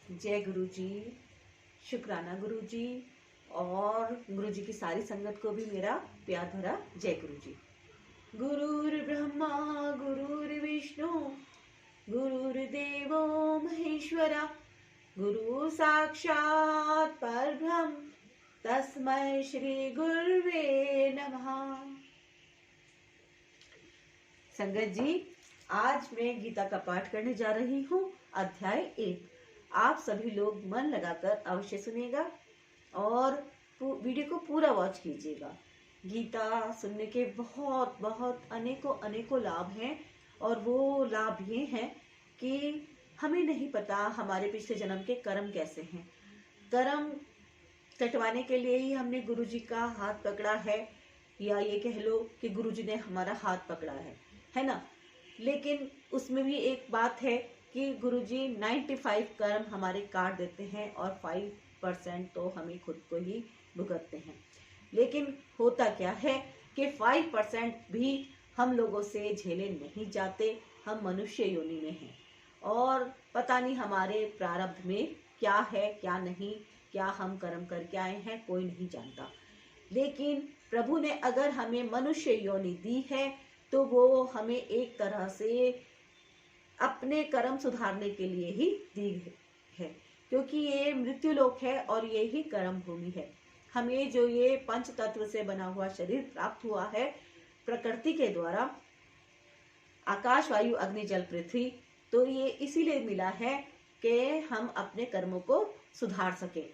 जय गुरु जी, शुक्राना गुरु जी और गुरु जी की सारी संगत को भी मेरा प्यार भरा जय गुरु जी। गुरुर्ब्रह्मा गुरुर्विष्णु गुरुर्देवो महेश्वरा गुरु साक्षात् परब्रह्म तस्मै श्री गुरुवे नमः। संगत जी, आज मैं गीता का पाठ करने जा रही हूँ, अध्याय 1। आप सभी लोग मन लगाकर अवश्य सुनिएगा और वीडियो को पूरा वॉच कीजिएगा। गीता सुनने के बहुत बहुत अनेकों लाभ हैं और वो लाभ ये हैं कि हमें नहीं पता हमारे पिछले जन्म के कर्म कैसे हैं। कर्म कटवाने के लिए ही हमने गुरु जी का हाथ पकड़ा है, या ये कह लो कि गुरु जी ने हमारा हाथ पकड़ा है ना। लेकिन उसमें भी एक बात है कि गुरुजी 95 कर्म हमारे काट देते हैं और 5% तो हमें खुद को ही भुगतते हैं। लेकिन होता क्या है कि 5% भी हम लोगों से झेले नहीं जाते। हम मनुष्य योनि में हैं और पता नहीं हमारे प्रारब्ध में क्या है क्या नहीं, क्या हम कर्म करके आए हैं, कोई नहीं जानता। लेकिन प्रभु ने अगर हमें मनुष्य योनि दी है तो वो हमें एक तरह से अपने कर्म सुधारने के लिए ही दी है, क्योंकि ये मृत्यु लोक है और ये ही कर्म भूमि है। हमें जो ये पंच तत्व से बना हुआ शरीर प्राप्त हुआ है प्रकृति के द्वारा, आकाश वायु अग्नि जल पृथ्वी, तो ये इसीलिए मिला है कि हम अपने कर्मों को सुधार सके।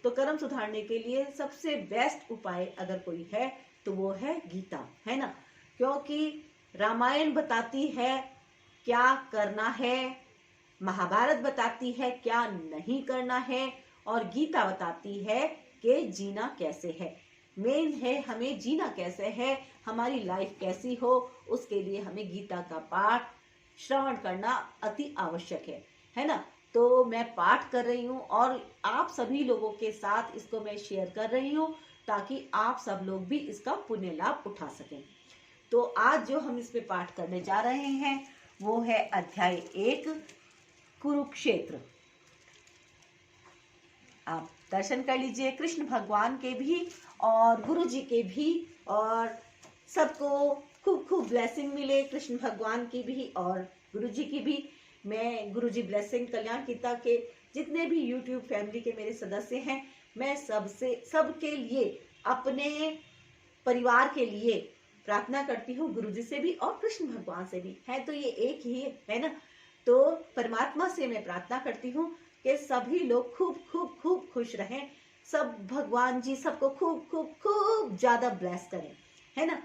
तो कर्म सुधारने के लिए सबसे बेस्ट उपाय अगर कोई है तो वो है गीता, है ना। क्योंकि रामायण बताती है क्या करना है, महाभारत बताती है क्या नहीं करना है, और गीता बताती है कि जीना कैसे है। मेन है हमें जीना कैसे है, हमारी लाइफ कैसी हो, उसके लिए हमें गीता का पाठ श्रवण करना अति आवश्यक है ना। तो मैं पाठ कर रही हूँ और आप सभी लोगों के साथ इसको मैं शेयर कर रही हूँ ताकि आप सब लोग भी इसका पुण्य लाभ उठा सकें। तो आज जो हम इसमें पाठ करने जा रहे हैं वो है अध्याय 1 कुरुक्षेत्र। आप दर्शन कर लीजिए कृष्ण भगवान के भी और गुरु जी के भी, और सबको खूब खूब ब्लेसिंग मिले, कृष्ण भगवान की भी और गुरु जी की भी। मैं गुरु जी ब्लेसिंग कल्याण गीता के जितने भी यूट्यूब फैमिली के मेरे सदस्य हैं, मैं सबके लिए, अपने परिवार के लिए प्रार्थना करती हूँ, गुरु जी से भी और कृष्ण भगवान से भी, है तो ये एक ही है ना। तो परमात्मा से मैं प्रार्थना करती हूँ कि सभी लोग खूब खूब खूब खुश रहें, सब भगवान जी सबको खूब खूब खूब ज्यादा ब्लेस करें, है ना।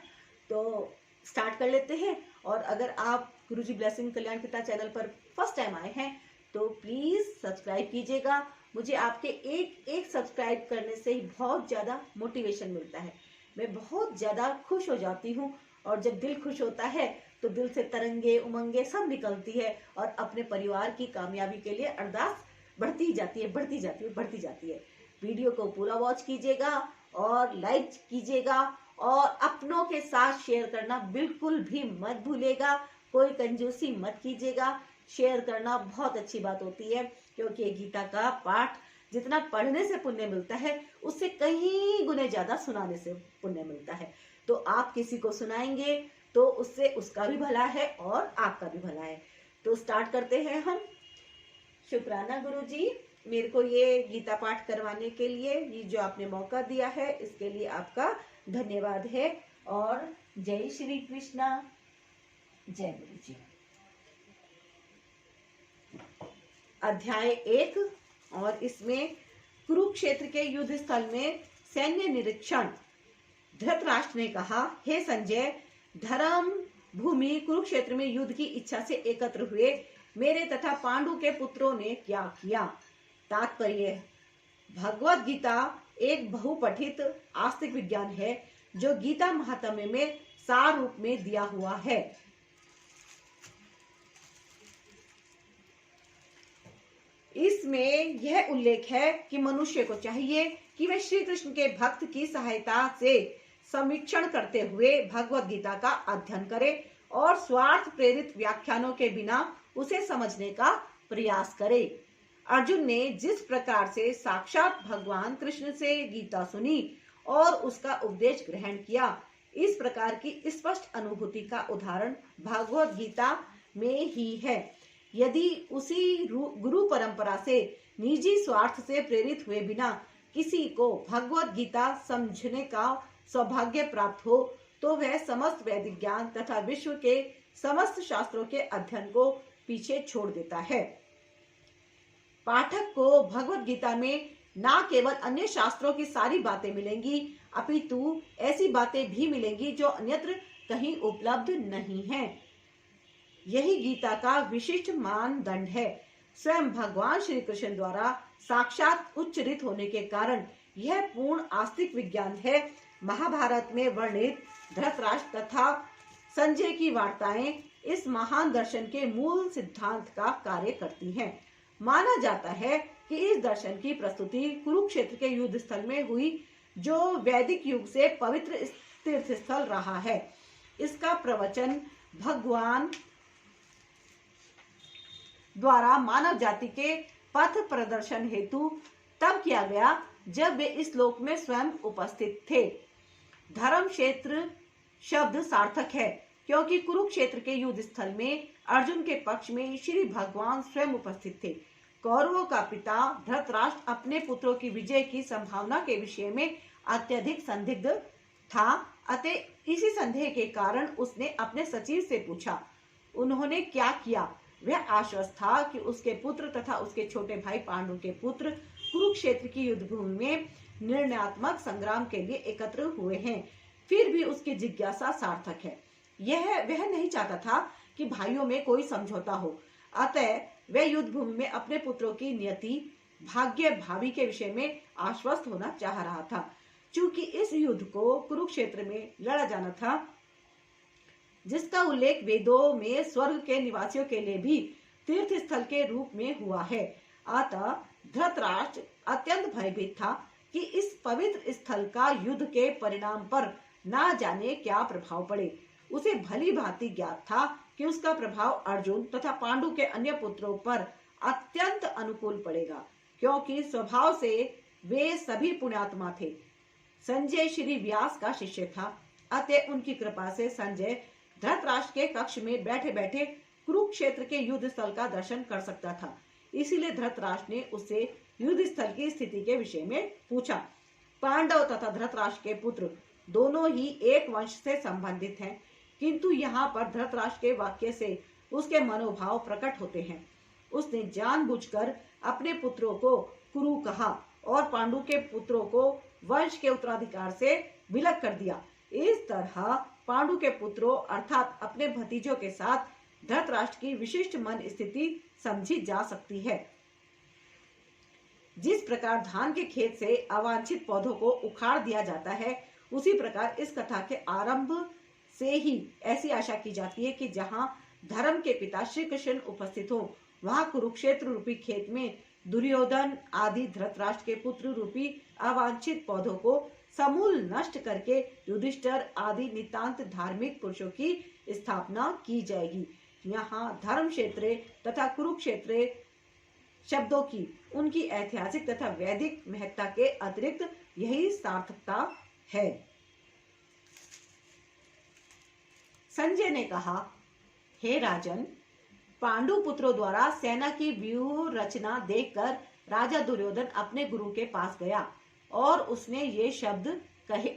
तो स्टार्ट कर लेते हैं। और अगर आप गुरु जी ब्लेसिंग कल्याण गीता चैनल पर फर्स्ट टाइम आए हैं तो प्लीज सब्सक्राइब कीजिएगा। मुझे आपके एक सब्सक्राइब करने से ही बहुत ज्यादा मोटिवेशन मिलता है, मैं बहुत ज्यादा खुश हो जाती हूँ। और जब दिल खुश होता है तो दिल से तरंगे उमंगे सब निकलती है और अपने परिवार की कामयाबी के लिए अरदास बढ़ती जाती है। वीडियो को पूरा वॉच कीजिएगा और लाइक कीजिएगा और अपनों के साथ शेयर करना बिल्कुल भी मत भूलेगा। कोई कंजूसी मत कीजिएगा, शेयर करना बहुत अच्छी बात होती है, क्योंकि गीता का पाठ जितना पढ़ने से पुण्य मिलता है उससे कहीं गुने ज्यादा सुनाने से पुण्य मिलता है। तो आप किसी को सुनाएंगे तो उससे उसका भी भला है और आपका भी भला है। तो स्टार्ट करते हैं हम। शुक्राना गुरु जी, मेरे को ये गीता पाठ करवाने के लिए, ये जो आपने मौका दिया है इसके लिए आपका धन्यवाद है। और जय श्री कृष्णा, जय गुरु जी। अध्याय 1 और इसमें कुरुक्षेत्र के युद्ध स्थल में सैन्य निरीक्षण। धृतराष्ट्र ने कहा, हे संजय, धर्म भूमि कुरुक्षेत्र में युद्ध की इच्छा से एकत्र हुए मेरे तथा पांडु के पुत्रों ने क्या किया। तात्पर्य, भगवत गीता एक बहुपठित आस्तिक विज्ञान है जो गीता महात्म्य में सार रूप में दिया हुआ है। इसमें यह उल्लेख है कि मनुष्य को चाहिए कि वह श्री कृष्ण के भक्त की सहायता से समीक्षण करते हुए भगवत गीता का अध्ययन करे और स्वार्थ प्रेरित व्याख्यानों के बिना उसे समझने का प्रयास करे। अर्जुन ने जिस प्रकार से साक्षात भगवान कृष्ण से गीता सुनी और उसका उपदेश ग्रहण किया, इस प्रकार की स्पष्ट अनुभूति का उदाहरण भगवत गीता में ही है। यदि उसी गुरु परंपरा से निजी स्वार्थ से प्रेरित हुए बिना किसी को भगवत गीता समझने का सौभाग्य प्राप्त हो, तो वह समस्त वैदिक ज्ञान तथा विश्व के समस्त शास्त्रों के अध्ययन को पीछे छोड़ देता है। पाठक को भगवत गीता में न केवल अन्य शास्त्रों की सारी बातें मिलेंगी, अपितु ऐसी बातें भी मिलेंगी जो अन्यत्र कहीं उपलब्ध नहीं है। यही गीता का विशिष्ट मानदंड है। स्वयं भगवान श्री कृष्ण द्वारा साक्षात उच्चरित होने के कारण यह पूर्ण आस्तिक विज्ञान है। महाभारत में वर्णित धृतराष्ट्र तथा संजय की वार्ताएं इस महान दर्शन के मूल सिद्धांत का कार्य करती हैं। माना जाता है कि इस दर्शन की प्रस्तुति कुरुक्षेत्र के युद्ध स्थल में हुई, जो वैदिक युग से पवित्र तीर्थ स्थल रहा है। इसका प्रवचन भगवान द्वारा मानव जाति के पथ प्रदर्शन हेतु तब किया गया जब वे इस लोक में स्वयं उपस्थित थे। धर्म क्षेत्र शब्द सार्थक है, क्योंकि कुरुक्षेत्र के युद्ध स्थल में अर्जुन के पक्ष में श्री भगवान स्वयं उपस्थित थे। कौरवों का पिता धृतराष्ट्र अपने पुत्रों की विजय की संभावना के विषय में अत्यधिक संदिग्ध था। अतः इसी संदेह के कारण उसने अपने सचिव से पूछा। उन्होंने क्या किया? वह आश्वस्त था कि उसके पुत्र तथा उसके छोटे भाई पांडु के पुत्र कुरुक्षेत्र की युद्ध भूमि में निर्णयात्मक संग्राम के लिए एकत्र हुए हैं। फिर भी उसकी जिज्ञासा सार्थक है। वह नहीं चाहता था कि भाइयों में कोई समझौता हो। अतः वह युद्ध भूमि में अपने पुत्रों की नियति, भाग्य, भावी के विषय में आश्वस्त होना चाह रहा था। चूंकि इस युद्ध को कुरुक्षेत्र में लड़ा जाना था, जिसका उल्लेख वेदों में स्वर्ग के निवासियों के लिए भी तीर्थ स्थल के रूप में हुआ है, अतः धृतराष्ट्र अत्यंत भयभीत था कि इस पवित्र स्थल का युद्ध के परिणाम पर ना जाने क्या प्रभाव पड़े। उसे भली भांति ज्ञात था कि उसका प्रभाव अर्जुन तथा पांडु के अन्य पुत्रों पर अत्यंत अनुकूल पड़ेगा, क्योंकि स्वभाव से वे सभी पुण्यात्मा थे। संजय श्री व्यास का शिष्य था, अतः उनकी कृपा से संजय धृतराष्ट्र के कक्ष में बैठे बैठे कुरुक्षेत्र के युद्ध स्थल का दर्शन कर सकता था। इसीलिए धृतराष्ट्र ने उससे युद्ध स्थल की स्थिति के विषय में पूछा। पांडव तथा धृतराष्ट्र के पुत्र दोनों ही एक वंश से संबंधित हैं, किंतु यहाँ पर धृतराष्ट्र के वाक्य से उसके मनोभाव प्रकट होते हैं। उसने जानबूझकर अपने पुत्रों को कुरु कहा और पांडु के पुत्रों को वंश के उत्तराधिकार से विलग कर दिया। इस तरह पांडु के पुत्रों अर्थात अपने भतीजों के साथ धृतराष्ट्र की विशिष्ट मन स्थिति समझी जा सकती है। जिस प्रकार धान के खेत से अवांछित पौधों को उखाड़ दिया जाता है, उसी प्रकार इस कथा के आरंभ से ही ऐसी आशा की जाती है कि जहां धर्म के पिता श्री कृष्ण उपस्थित हो, वहां कुरुक्षेत्र रूपी खेत में दुर्योधन आदि धृतराष्ट्र के पुत्र रूपी अवांछित पौधों को समूल नष्ट करके युधिष्ठिर आदि नितांत धार्मिक पुरुषों की स्थापना की जाएगी। यहाँ धर्म क्षेत्र तथा कुरुक्षेत्र शब्दों की उनकी ऐतिहासिक तथा वैदिक महत्ता के अतिरिक्त यही सार्थकता है। संजय ने कहा, हे राजन, पांडु पुत्रों द्वारा सेना की व्यूह रचना देखकर राजा दुर्योधन अपने गुरु के पास गया और उसने ये शब्द कहे।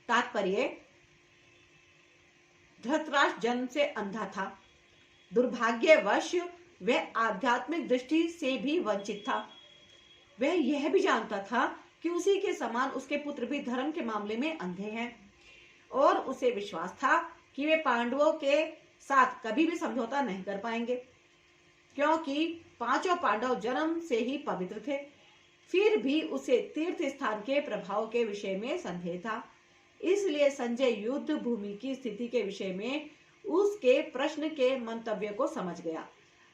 तात्पर्य, धृतराष्ट्र जन्म से अंधा था। दुर्भाग्यवश वह आध्यात्मिक दृष्टि से भी वंचित था। वह यह भी जानता था कि उसी के समान उसके पुत्र भी धर्म के मामले में अंधे हैं, और उसे विश्वास था कि वे पांडवों के साथ कभी भी समझौता नहीं कर पाएंगे, क्योंकि पांचों पांडव जन्म से ही पवित्र थे। फिर भी उसे तीर्थ स्थान के प्रभाव के विषय में संदेह था। इसलिए संजय युद्ध भूमि की स्थिति के विषय में उसके प्रश्न के मंतव्य को समझ गया।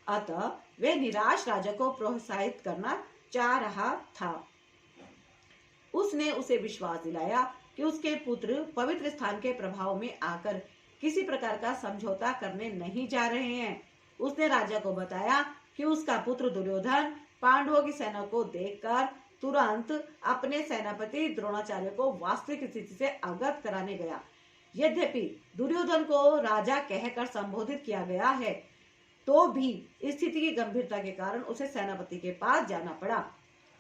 अतः वह निराश राजा को प्रोत्साहित करना चाह रहा था। उसने उसे विश्वास दिलाया कि उसके पुत्र पवित्र स्थान के प्रभाव में आकर किसी प्रकार का समझौता करने नहीं जा रहे हैं। उसने राजा को बताया कि उसका पुत्र दुर्योधन पांडवों की सेना को देखकर तुरंत अपने सेनापति द्रोणाचार्य को वास्तविक स्थिति से अवगत कराने गया। यद्यपि दुर्योधन को राजा कहकर संबोधित किया गया है, तो भी स्थिति की गंभीरता के कारण उसे सेनापति के पास जाना पड़ा।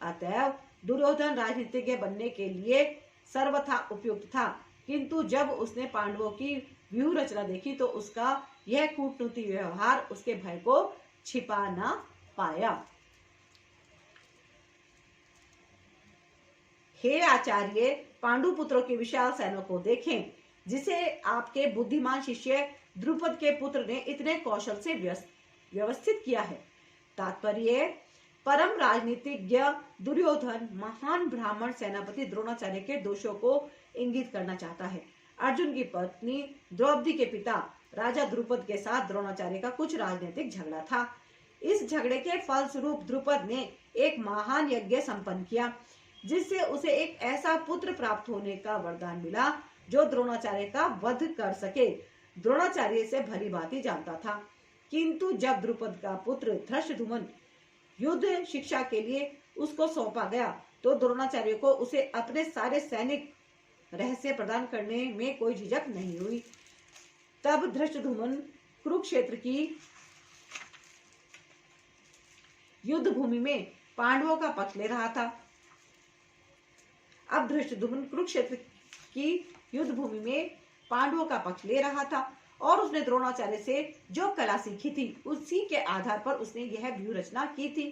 अतएव दुर्योधन राजनीतिज्ञ बनने के लिए सर्वथा उपयुक्त था, किंतु जब उसने पांडवों की व्यूह रचना देखी तो उसका यह कूटनीतिक व्यवहार उसके भय को छिपा न पाया। हे आचार्य, पांडुपुत्रों की विशाल सेना को देखें, जिसे आपके बुद्धिमान शिष्य द्रुपद के पुत्र ने इतने कौशल से व्यवस्थित किया है। तात्पर्य, परम राजनीतिज्ञ दुर्योधन महान ब्राह्मण सेनापति द्रोणाचार्य के दोषों को इंगित करना चाहता है। अर्जुन की पत्नी द्रौपदी के पिता राजा द्रुपद के साथ द्रोणाचार्य का कुछ राजनीतिक झगड़ा था। इस झगड़े के फलस्वरूप द्रुपद ने एक महान यज्ञ संपन्न किया, जिससे उसे एक ऐसा पुत्र प्राप्त होने का वरदान मिला जो द्रोणाचार्य का वध कर सके। द्रोणाचार्य से भली भांति जानता था, किंतु जब द्रुपद का पुत्र धृष्टद्युम्न युद्ध शिक्षा के लिए उसको सौंपा गया, तो द्रोणाचार्य को उसे अपने सारे सैनिक रहस्य प्रदान करने में कोई झिझक नहीं हुई। तब धृष्टद्युम्न कुरुक्षेत्र की युद्ध भूमि में पांडवों का पक्ष ले रहा था। अब धृष्टद्युम्न कुरुक्षेत्र की युद्ध भूमि में पांडवों का पक्ष ले रहा था और उसने द्रोणाचार्य से जो कला सीखी थी, उसी के आधार पर उसने यह व्यूह रचना की थी।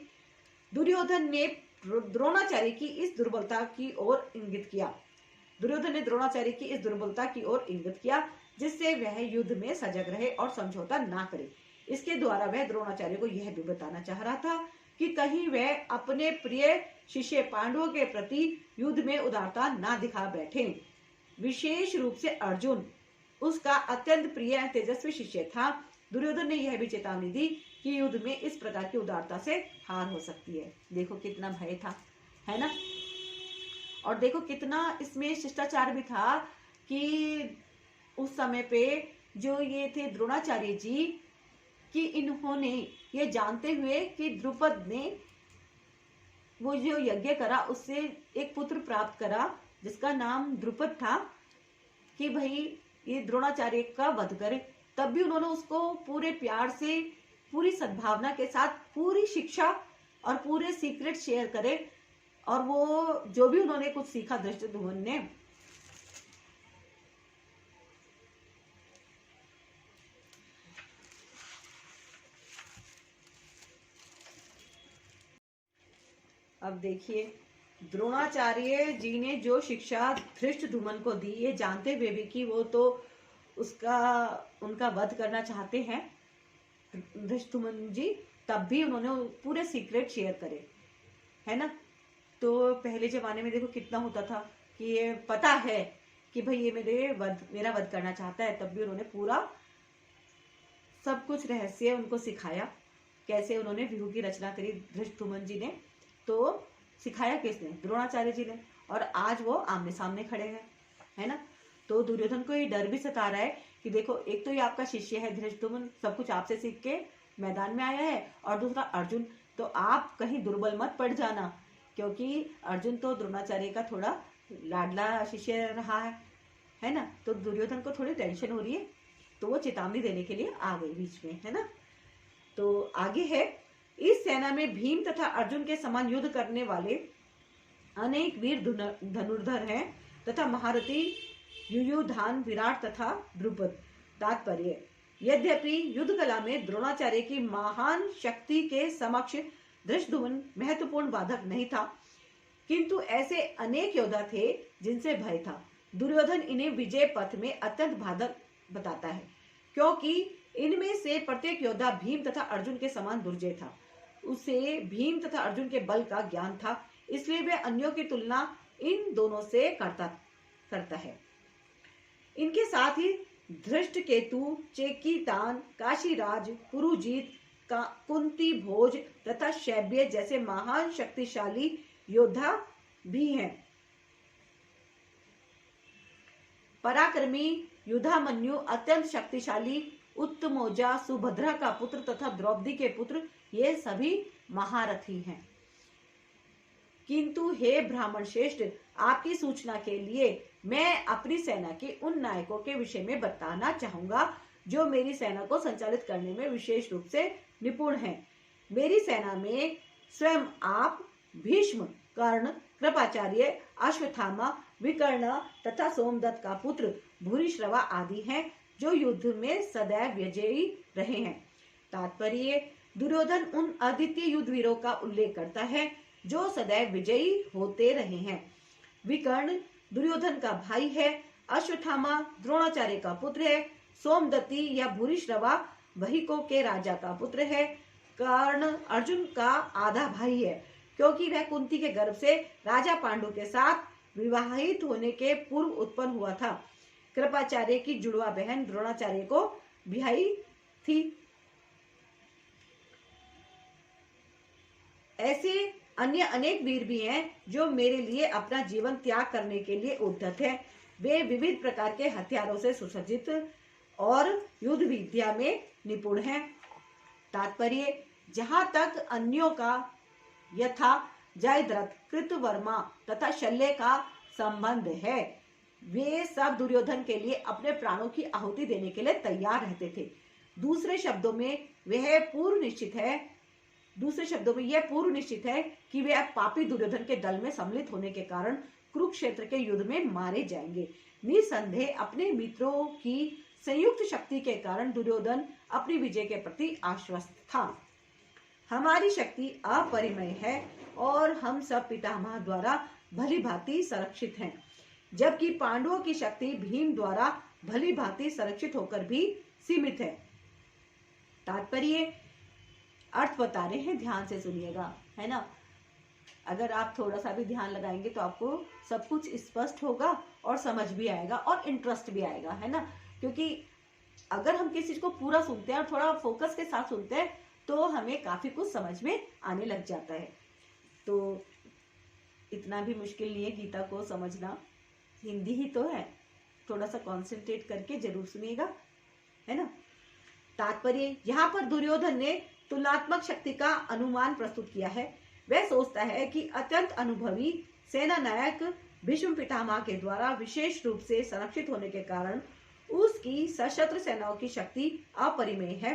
दुर्योधन ने द्रोणाचार्य की इस दुर्बलता की ओर इंगित किया। दुर्योधन ने द्रोणाचार्य की इस दुर्बलता की ओर इंगित किया, जिससे वह युद्ध में सजग रहे और समझौता ना करे। इसके द्वारा वह द्रोणाचार्य को यह भी बताना चाह रहा था कि कहीं वह अपने प्रिय शिष्य पांडवों के प्रति युद्ध में उदारता ना दिखा बैठे। विशेष रूप से अर्जुन उसका अत्यंत प्रिय तेजस्वी शिष्य था। दुर्योधन ने यह भी चेतावनी दी कि युद्ध में इस प्रकार की उदारता से हार हो सकती है। देखो कितना भय था, है ना। और देखो कितना इसमें शिष्टाचार भी था कि उस समय पे जो ये थे द्रोणाचार्य जी, कि इन्होंने ये जानते हुए कि द्रुपद ने वो जो यज्ञ करा उससे एक पुत्र प्राप्त करा जिसका नाम द्रुपद था, कि भाई ये द्रोणाचार्य का वध करे, तब भी उन्होंने उसको पूरे प्यार से, पूरी सद्भावना के साथ पूरी शिक्षा और पूरे सीक्रेट शेयर करे। और वो जो भी उन्होंने कुछ सीखा धृष्टद्युम्न ने, अब देखिए द्रोणाचार्य जी ने जो शिक्षा धृष्टद्युम्न को दी, ये जानते हुए भी कि वो तो उनका वध करना चाहते हैं धृष्टद्युम्न जी, तब भी उन्होंने पूरे सीक्रेट शेयर करे, है ना। तो पहले जमाने में देखो कितना होता था कि ये पता है कि भाई ये मेरा वध करना चाहता है, तब भी उन्होंने पूरा सब कुछ रहस्य उनको सिखाया। कैसे उन्होंने व्यूह की रचना करी धृष्टद्युम्न जी ने, तो सिखाया किसने? द्रोणाचार्य जी ने। और आज वो आमने सामने खड़े हैं, है ना। तो दुर्योधन को ये डर भी सता रहा है कि देखो, एक तो ये आपका शिष्य है धृष्टद्युम्न, सब कुछ आपसे सीख के मैदान में आया है, और दूसरा अर्जुन, तो आप कहीं दुर्बल मत पड़ जाना, क्योंकि अर्जुन तो द्रोणाचार्य का थोड़ा लाडला शिष्य रहा है ना। तो दुर्योधन को थोड़ी टेंशन हो रही है, तो वो चेतावनी देने के लिए आ गई बीच में, है ना। तो आगे है, इस सेना में भीम तथा अर्जुन के समान युद्ध करने वाले अनेक वीर धनुर्धर हैं तथा महारथी युयुधान, विराट तथा द्रुपद। तात्पर्य, यद्यपि युद्ध कला में द्रोणाचार्य की महान शक्ति के समक्ष धृष्टद्युम्न महत्वपूर्ण बाधक नहीं था, किंतु ऐसे अनेक योद्धा थे जिनसे भय था। दुर्योधन इन्हें विजय पथ में अत्यंत बाधक बताता है, क्योंकि इनमें से प्रत्येक योद्धा भीम तथा अर्जुन के समान दुर्जय था। उसे भीम तथा अर्जुन के बल का ज्ञान था, इसलिए वह अन्यों की तुलना इन दोनों से करता है। इनके साथ ही धृष्टकेतु, चेकितान, काशीराज, पुरुजीत, कुंती भोज तथा शैब्य जैसे महान शक्तिशाली योद्धा भी हैं। पराक्रमी युधामन्यु अत्यंत शक्तिशाली उत्तमौजा, सुभद्रा का पुत्र तथा द्रौपदी के पुत्र ये सभी महारथी हैं। किंतु हे ब्राह्मण श्रेष्ठ, आपकी सूचना के लिए मैं अपनी सेना के उन नायकों के विषय में बताना चाहूंगा जो मेरी सेना को संचालित करने में विशेष रूप से निपुण हैं। मेरी सेना में स्वयं आप, भीष्म, कर्ण, कृपाचार्य, अश्वत्थामा, विकर्ण तथा सोमदत्त का पुत्र भूरिश्रवा आदि हैं, जो युद्ध में सदैव विजयी रहे हैं। तात्पर्य, दुर्योधन उन अद्वितीय युद्ध वीरों का उल्लेख करता है जो सदैव विजयी होते रहे हैं। विकर्ण दुर्योधन का भाई है, अश्वत्थामा द्रोणाचार्य का पुत्र है, सोमदत्ती या भूरिश्रवा वहिको के राजा का पुत्र है, कर्ण अर्जुन का आधा भाई है, क्योंकि वह कुंती के गर्भ से राजा पांडु के साथ विवाहित होने के पूर्व उत्पन्न हुआ था। कृपाचार्य की जुड़वा बहन द्रोणाचार्य को ब्याही थी। ऐसे अन्य अनेक वीर भी हैं जो मेरे लिए अपना जीवन त्याग करने के लिए उद्यत हैं। वे विविध प्रकार के हथियारों से सुसज्जित और युद्ध विद्या में निपुण हैं। तात्पर्य, जहां तक अन्यों का यथा जयद्रथ, कृतवर्मा तथा शल्य का संबंध है, वे सब दुर्योधन के लिए अपने प्राणों की आहुति देने के लिए तैयार रहते थे। दूसरे शब्दों में यह पूर्व निश्चित है कि वे अब पापी दुर्योधन के दल में सम्मिलित होने के कारण कुरुक्षेत्र के युद्ध में मारे जाएंगे। निसंदेह अपने मित्रों की संयुक्त शक्ति के कारण दुर्योधन अपनी विजय के प्रति आश्वस्त था। हमारी शक्ति अपरिमेय है और हम सब पितामह द्वारा भली भांति संरक्षित हैं, जबकि पांडवों की शक्ति भीम द्वारा भली भांति संरक्षित होकर भी सीमित है। तात्पर्य, अर्थ बता रहे हैं, ध्यान से सुनिएगा, है ना। अगर आप थोड़ा सा भी ध्यान लगाएंगे तो आपको सब कुछ स्पष्ट होगा और समझ भी आएगा और इंटरेस्ट भी आएगा, है ना। क्योंकि अगर हम किसी चीज को पूरा सुनते हैं और थोड़ा फोकस के साथ सुनते हैं तो हमें काफी कुछ समझ में आने लग जाता है। तो इतना भी मुश्किल नहीं है गीता को समझना, हिंदी ही तो है, थोड़ा सा कॉन्सेंट्रेट करके जरूर सुनिएगा, है ना। तात्पर्य, यहाँ पर दुर्योधन ने तुलनात्मक शक्ति का अनुमान प्रस्तुत किया है। वह सोचता है कि अत्यंत अनुभवी सेना नायक भीष्म पितामह के द्वारा विशेष रूप से संरक्षित होने के कारण उसकी सशस्त्र सेनाओं की शक्ति अपरिमेय है।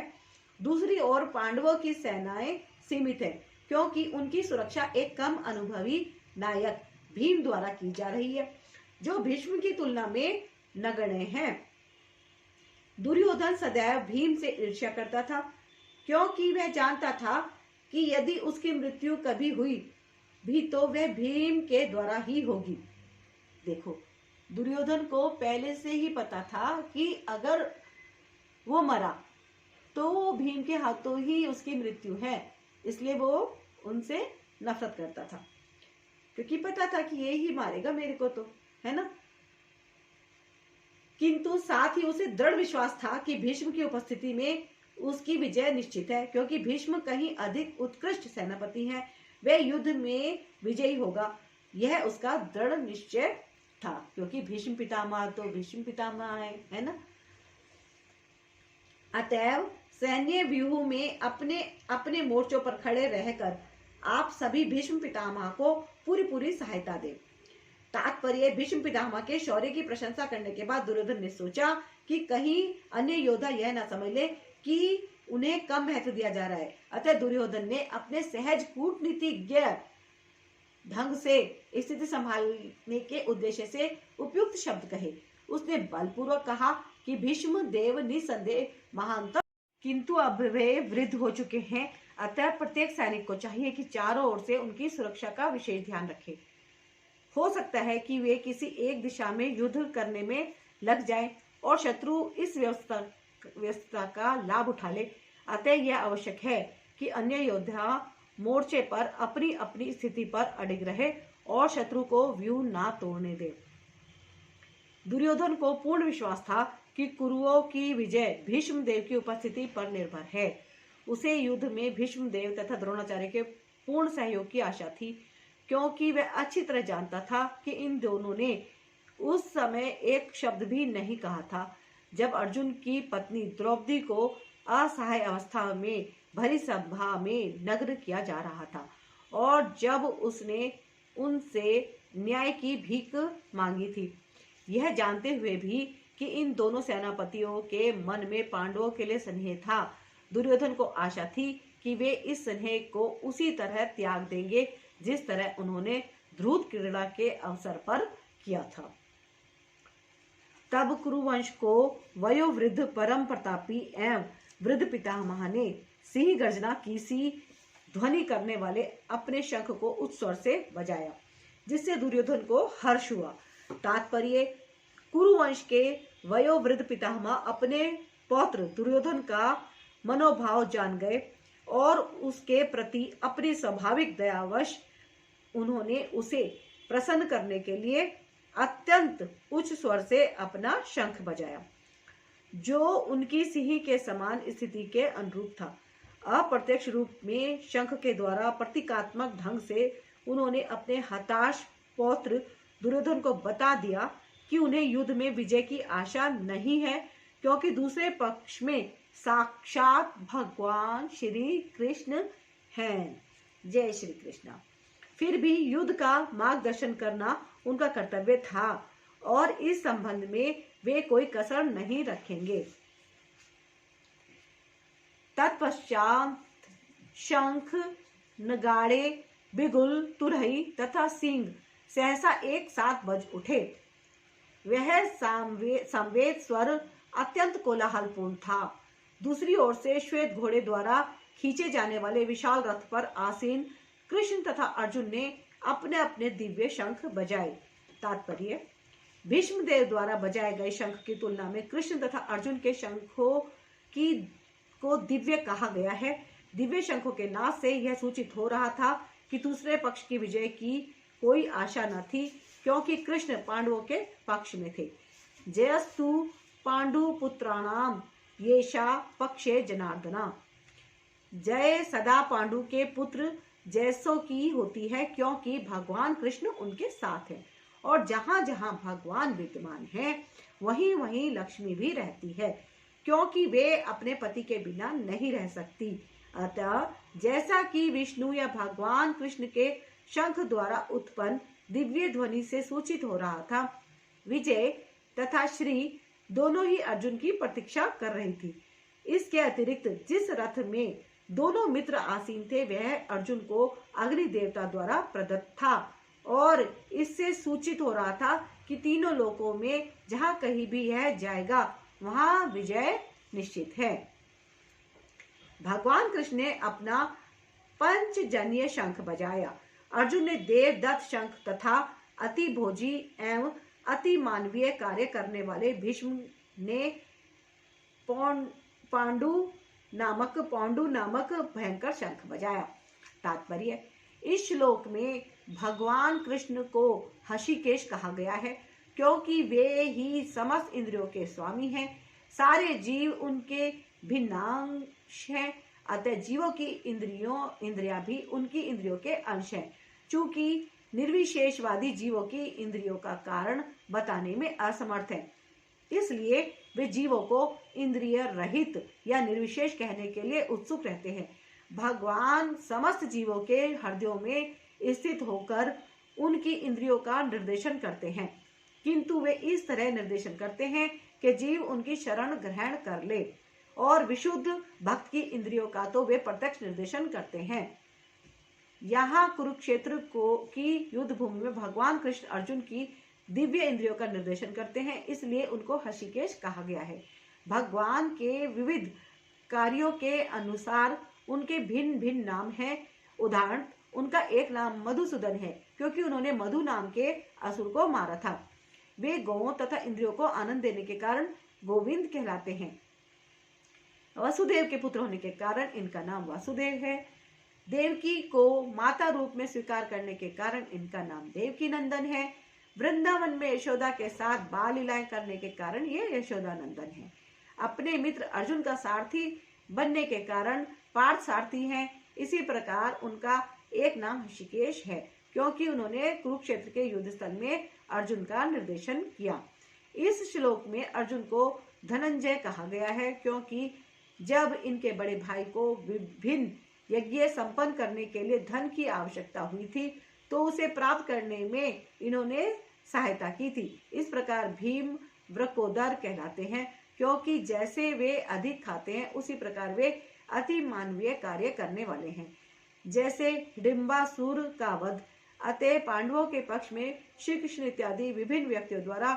दूसरी ओर पांडवों की सेनाएं सीमित है, क्योंकि उनकी सुरक्षा एक कम अनुभवी नायक भीम द्वारा की जा रही है, जो भीष्म की तुलना में नगण्य है। दुर्योधन सदैव भीम से ईर्ष्या करता था, क्योंकि वह जानता था कि यदि उसकी मृत्यु कभी हुई भी तो वह भीम के द्वारा ही होगी। देखो, दुर्योधन को पहले से ही पता था कि अगर वो मरा तो भीम के हाथों ही उसकी मृत्यु है, इसलिए वो उनसे नफरत करता था, क्योंकि पता था कि ये ही मारेगा मेरे को, तो है ना। किंतु साथ ही उसे दृढ़ विश्वास था कि भीष्म की उपस्थिति में उसकी विजय निश्चित है, क्योंकि भीष्म कहीं अधिक उत्कृष्ट सेनापति हैं, वह युद्ध में विजयी होगा, यह उसका दृढ़ निश्चय था, क्योंकि भीष्म पितामह तो भीष्म पितामह है ना। अतएव सैन्य व्यूह में अपने अपने मोर्चों पर खड़े रहकर आप सभी भीष्म पितामह को पूरी सहायता दें। तात्पर्य, भीष्म पितामह के शौर्य की प्रशंसा करने के बाद दुर्योधन ने सोचा कि कहीं अन्य योद्धा यह न समझ ले कि उन्हें कम महत्व दिया जा रहा है। अतः दुर्योधन ने अपने सहज कूटनीतिज्ञ ढंग से स्थिति संभालने के उद्देश्य से उपयुक्त शब्द कहे। उसने बलपूर्वक कहा कि भीष्म देव निसंदेह महानतम, किंतु अब वे वृद्ध हो चुके हैं, अतः प्रत्येक सैनिक को चाहिए कि चारों ओर से उनकी सुरक्षा का विशेष ध्यान रखे। हो सकता है कि वे किसी एक दिशा में युद्ध करने में लग जाएं और शत्रु इस व्यवस्था का लाभ उठा ले। अतः यह आवश्यक है कि अन्य योद्धा मोर्चे पर अपनी अपनी स्थिति पर अडिग रहे और शत्रु को व्यूह ना तोड़ने दे। दुर्योधन को पूर्ण विश्वास था कि कुरुओं की विजय भीष्म देव की उपस्थिति पर निर्भर है। उसे युद्ध में भीष्म देव तथा द्रोणाचार्य के पूर्ण सहयोग की आशा थी, क्योंकि वह अच्छी तरह जानता था कि इन दोनों ने उस समय एक शब्द भी नहीं कहा था जब अर्जुन की पत्नी द्रौपदी को असहाय अवस्था में भरी सभा में नग्न किया जा रहा था, और जब उसने उनसे न्याय की भीख मांगी थी, यह जानते हुए भी कि इन दोनों सेनापतियों के मन में पांडवों के लिए स्नेह था, दुर्योधन को आशा थी कि वे इस स्नेह को उसी तरह त्याग देंगे जिस तरह उन्होंने ध्रुव क्रीड़ा के अवसर पर किया था। तब कुरुवंश को वयोवृद्ध परम प्रतापी एवं वृद्ध पितामह ने सिंह गर्जना की सी ध्वनि करने वाले अपने शंख को उच्च स्वर से बजाया, जिससे दुर्योधन को हर्ष हुआ। तात्पर्य, कुरुवंश के वयोवृद्ध पितामह अपने पौत्र दुर्योधन का मनोभाव जान गए और उसके प्रति अपनी स्वाभाविक दयावश उन्होंने उसे प्रसन्न करने के लिए अत्यंत उच्च स्वर से अपना शंख बजाया, जो उनकी सिंह के समान स्थिति के अनुरूप था। अप्रत्यक्ष रूप में शंख के द्वारा प्रतीकात्मक ढंग से उन्होंने अपने हताश पौत्र दुर्योधन को बता दिया कि उन्हें युद्ध में विजय की आशा नहीं है, क्योंकि दूसरे पक्ष में साक्षात भगवान श्री कृष्ण हैं। जय श्री कृष्ण। फिर भी युद्ध का मार्गदर्शन करना उनका कर्तव्य था और इस संबंध में वे कोई कसर नहीं रखेंगे। तत्पश्चात शंख, नगाड़े, बिगुल, तुरही तथा सींग सहसा एक साथ बज उठे। वह संवेद स्वर अत्यंत कोलाहलपूर्ण था। दूसरी ओर से श्वेत घोड़े द्वारा खींचे जाने वाले विशाल रथ पर आसीन कृष्ण तथा अर्जुन ने अपने अपने दिव्य शंख बजाए। तात्पर्य, भीष्मदेव द्वारा बजाए गए शंख की तुलना में कृष्ण तथा अर्जुन के शंखों को दिव्य कहा गया है। दिव्य शंखों के नाद से यह सूचित हो रहा था कि दूसरे पक्ष की विजय की कोई आशा न थी, क्योंकि कृष्ण पांडवों के पक्ष में थे। जयस्तु पांडु पुत्राणाम येषा पक्षे जनार्दना। जय सदा पांडु के पुत्र जैसों की होती है, क्योंकि भगवान कृष्ण उनके साथ है, और जहां जहां भगवान विद्यमान है वहीं वहीं लक्ष्मी भी रहती है, क्योंकि वे अपने पति के बिना नहीं रह सकती। अतः जैसा कि विष्णु या भगवान कृष्ण के शंख द्वारा उत्पन्न दिव्य ध्वनि से सूचित हो रहा था, विजय तथा श्री दोनों ही अर्जुन की प्रतीक्षा कर रही थी। इसके अतिरिक्त जिस रथ में दोनों मित्र आसीन थे वह अर्जुन को अग्नि देवता द्वारा प्रदत्त था, और इससे सूचित हो रहा था कि तीनों लोकों में जहां कहीं भी यह जाएगा वहां विजय निश्चित है। भगवान कृष्ण ने अपना पंचजन्य शंख बजाया। अर्जुन ने देवदत्त शंख तथा अति भोजी एवं अति मानवीय कार्य करने वाले भीष्म ने पांडु नामक भयंकर शंख बजाया। तात्पर्य, इस श्लोक में भगवान कृष्ण को हषिकेश कहा गया है, क्योंकि वे ही समस्त इंद्रियों के स्वामी हैं। सारे जीव उनके भिन्नांश हैं, अतः जीवों की इंद्रियां भी उनकी इंद्रियों के अंश हैं। चूंकि निर्विशेषवादी जीवों की इंद्रियों का कारण बताने में असमर्थ है, इसलिए वे जीवों को इंद्रिय रहित या निर्विशेष कहने के लिए उत्सुक रहते हैं। भगवान समस्त जीवों के हृदयों में स्थित होकर उनकी इंद्रियों का निर्देशन करते हैं, किंतु वे इस तरह निर्देशन करते हैं कि जीव उनकी शरण ग्रहण कर ले, और विशुद्ध भक्त की इंद्रियों का तो वे प्रत्यक्ष निर्देशन करते हैं। यहाँ कुरुक्षेत्र की युद्ध भूमि में भगवान कृष्ण अर्जुन की दिव्य इंद्रियों का निर्देशन करते हैं, इसलिए उनको हषिकेश कहा गया है। भगवान के विविध कार्यों के अनुसार उनके भिन्न भिन्न नाम हैं। उदाहरण, उनका एक नाम मधुसूदन है, क्योंकि उन्होंने मधु नाम के असुर को मारा था। वे गौओं तथा इंद्रियों को आनंद देने के कारण गोविंद कहलाते हैं। वसुदेव के पुत्र होने के कारण इनका नाम वासुदेव है। देवकी को माता रूप में स्वीकार करने के कारण इनका नाम देवकी नंदन है। वृंदावन में यशोदा के साथ बाल लीलाएं करने के कारण ये यशोदा नंदन है। अपने मित्र अर्जुन का सारथी बनने के कारण पार्थ सारथी हैं। इसी प्रकार उनका एक नाम हषिकेश है, क्योंकि उन्होंने कुरुक्षेत्र के युद्ध स्थल में अर्जुन का निर्देशन किया। इस श्लोक में अर्जुन को धनंजय कहा गया है, क्योंकि जब इनके बड़े भाई को विभिन्न यज्ञ संपन्न करने के लिए धन की आवश्यकता हुई थी तो उसे प्राप्त करने में इन्होंने सहायता की थी। इस प्रकार भीम वृकोदर कहलाते हैं, क्योंकि जैसे वे अधिक खाते हैं उसी प्रकार वे अति मानवीय कार्य करने वाले हैं। जैसे हिडिंबासुर का वध, अतः पांडवों के पक्ष में श्री कृष्ण इत्यादि विभिन्न व्यक्तियों द्वारा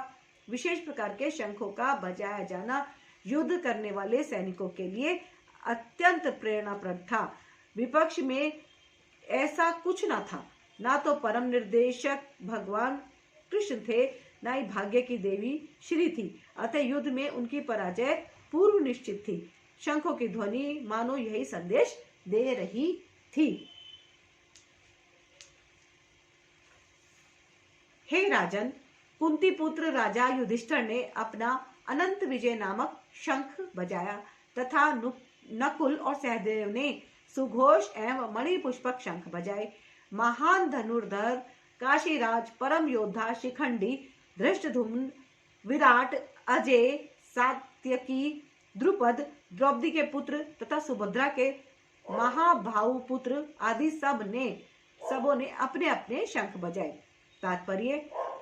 विशेष प्रकार के शंखों का बजाया जाना युद्ध करने वाले सैनिकों के लिए अत्यंत प्रेरणाप्रद था। विपक्ष में ऐसा कुछ न था, ना तो परम निर्देशक भगवान कृष्ण थे, ना ही भाग्य की देवी श्री थी। अतः युद्ध में उनकी पराजय पूर्व निश्चित थी। शंखों की ध्वनि मानो यही संदेश दे रही थी। हे राजन, कुंती पुत्र राजा युधिष्ठिर ने अपना अनंत विजय नामक शंख बजाया तथा नकुल और सहदेव ने सुघोष एवं मणिपुष्पक शंख बजाए। महान धनुर्धर काशीराज, परम योद्धा शिखंडी, धृष्टद्युम्न, विराट, अजय, सात्यकी, द्रुपद, द्रौपदी के पुत्र तथा सुभद्रा के महाभाऊ पुत्र आदि सबों ने अपने अपने शंख बजाए। तात्पर्य,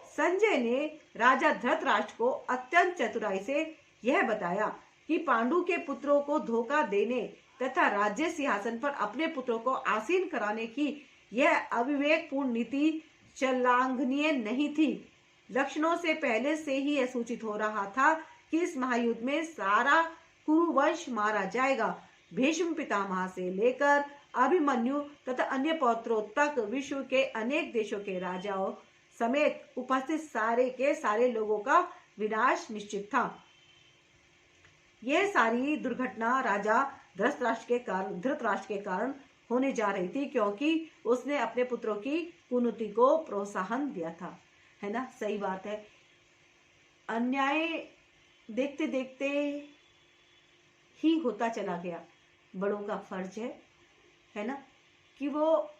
संजय ने राजा धृतराष्ट्र को अत्यंत चतुराई से यह बताया कि पांडु के पुत्रों को धोखा देने तथा राज्य सिंहासन पर अपने पुत्रों को आसीन कराने की यह अविवेकपूर्ण नीति श्लाघनीय नहीं थी। लक्षणों से पहले से ही यह सूचित हो रहा था कि इस महायुद्ध में सारा कुरुवंश मारा जाएगा। भीष्म पितामह से लेकर अभिमन्यु तथा अन्य पौत्रों तक विश्व के अनेक देशों के राजाओं समेत उपस्थित सारे के सारे लोगों का विनाश निश्चित था। यह सारी दुर्घटना राजा धृतराष्ट्र के कारण होने जा रही थी, क्योंकि उसने अपने पुत्रों की कुनीति को प्रोत्साहन दिया था। है ना, सही बात है। अन्याय देखते देखते ही होता चला गया। बड़ों का फर्ज है ना, कि वो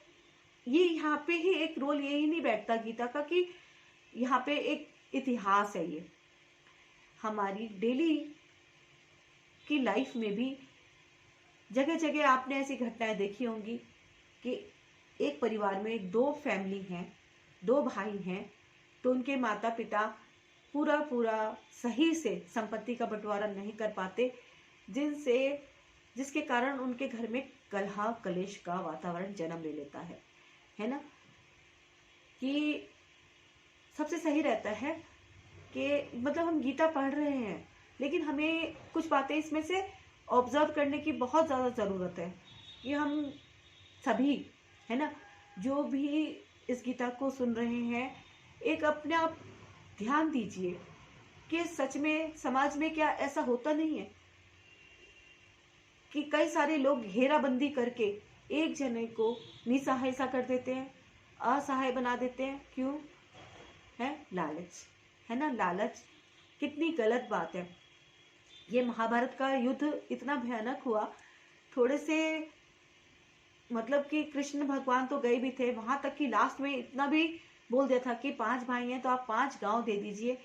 ये यहाँ पे ही एक रोल यही नहीं बैठता गीता का कि यहाँ पे एक इतिहास है। ये हमारी डेली की लाइफ में भी जगह जगह आपने ऐसी घटनाएं देखी होंगी कि एक परिवार में दो फैमिली हैं, दो भाई हैं, तो उनके माता पिता पूरा सही से संपत्ति का बंटवारा नहीं कर पाते, जिसके कारण उनके घर में कलह कलेश का वातावरण जन्म ले लेता है ना। कि सबसे सही रहता है कि मतलब हम गीता पढ़ रहे हैं, लेकिन हमें कुछ बातें इसमें से ऑब्जर्व करने की बहुत ज़्यादा ज़रूरत है। कि हम सभी, है ना, जो भी इस गीता को सुन रहे हैं, एक अपने आप ध्यान दीजिए कि सच में समाज में क्या ऐसा होता नहीं है कि कई सारे लोग घेराबंदी करके एक जने को निसहाय सा कर देते हैं, असहाय बना देते हैं। क्यों? है लालच, है ना। लालच कितनी गलत बात है। ये महाभारत का युद्ध इतना भयानक हुआ, थोड़े से मतलब कि कृष्ण भगवान तो गए भी थे, वहां तक कि लास्ट में इतना भी बोल दिया था कि 5 भाई हैं तो आप 5 गांव दे दीजिए।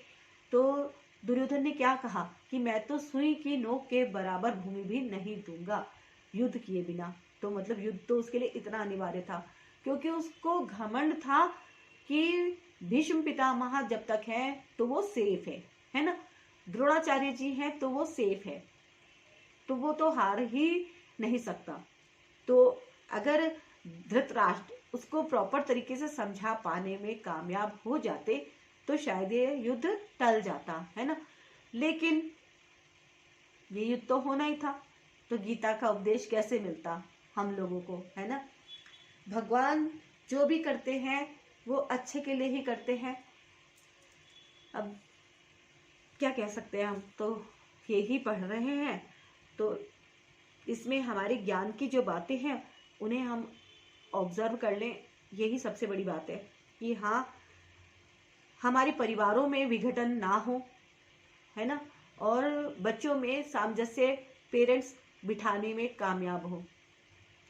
तो दुर्योधन ने क्या कहा कि मैं तो सुई की नोक के बराबर भूमि भी नहीं दूंगा युद्ध किए बिना। तो मतलब युद्ध तो उसके लिए इतना अनिवार्य था, क्योंकि उसको घमंड था कि भीष्म पितामह जब तक है तो वो सेफ है ना। द्रोणाचार्य जी हैं तो वो सेफ है, तो वो तो हार ही नहीं सकता। तो अगर धृतराष्ट्र उसको प्रॉपर तरीके से समझा पाने में कामयाब हो जाते तो शायद ये युद्ध टल जाता, है ना। लेकिन ये युद्ध तो होना ही था, तो गीता का उपदेश कैसे मिलता हम लोगों को, है ना। भगवान जो भी करते हैं वो अच्छे के लिए ही करते हैं। अब क्या कह सकते हैं, हम तो ये ही पढ़ रहे हैं, तो इसमें हमारे ज्ञान की जो बातें हैं उन्हें हम ऑब्जर्व कर लें। यही सबसे बड़ी बात है कि हाँ, हमारे परिवारों में विघटन ना हो, है ना, और बच्चों में सामंजस्य पेरेंट्स बिठाने में कामयाब हो।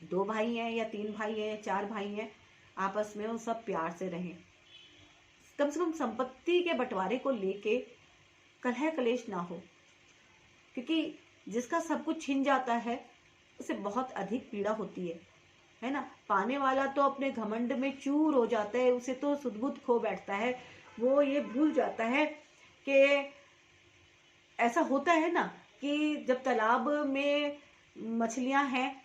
2 भाई हैं या 3 भाई हैं, 4 भाई हैं, आपस में वो सब प्यार से रहें। कम से कम संपत्ति के बंटवारे को लेके कलह कलेश ना हो, क्योंकि जिसका सब कुछ छिन जाता है उसे बहुत अधिक पीड़ा होती है ना। पाने वाला तो अपने घमंड में चूर हो जाता है, उसे तो सुध-बुध खो बैठता है, वो ये भूल जाता है कि ऐसा होता है ना कि जब तालाब में मछलियां हैं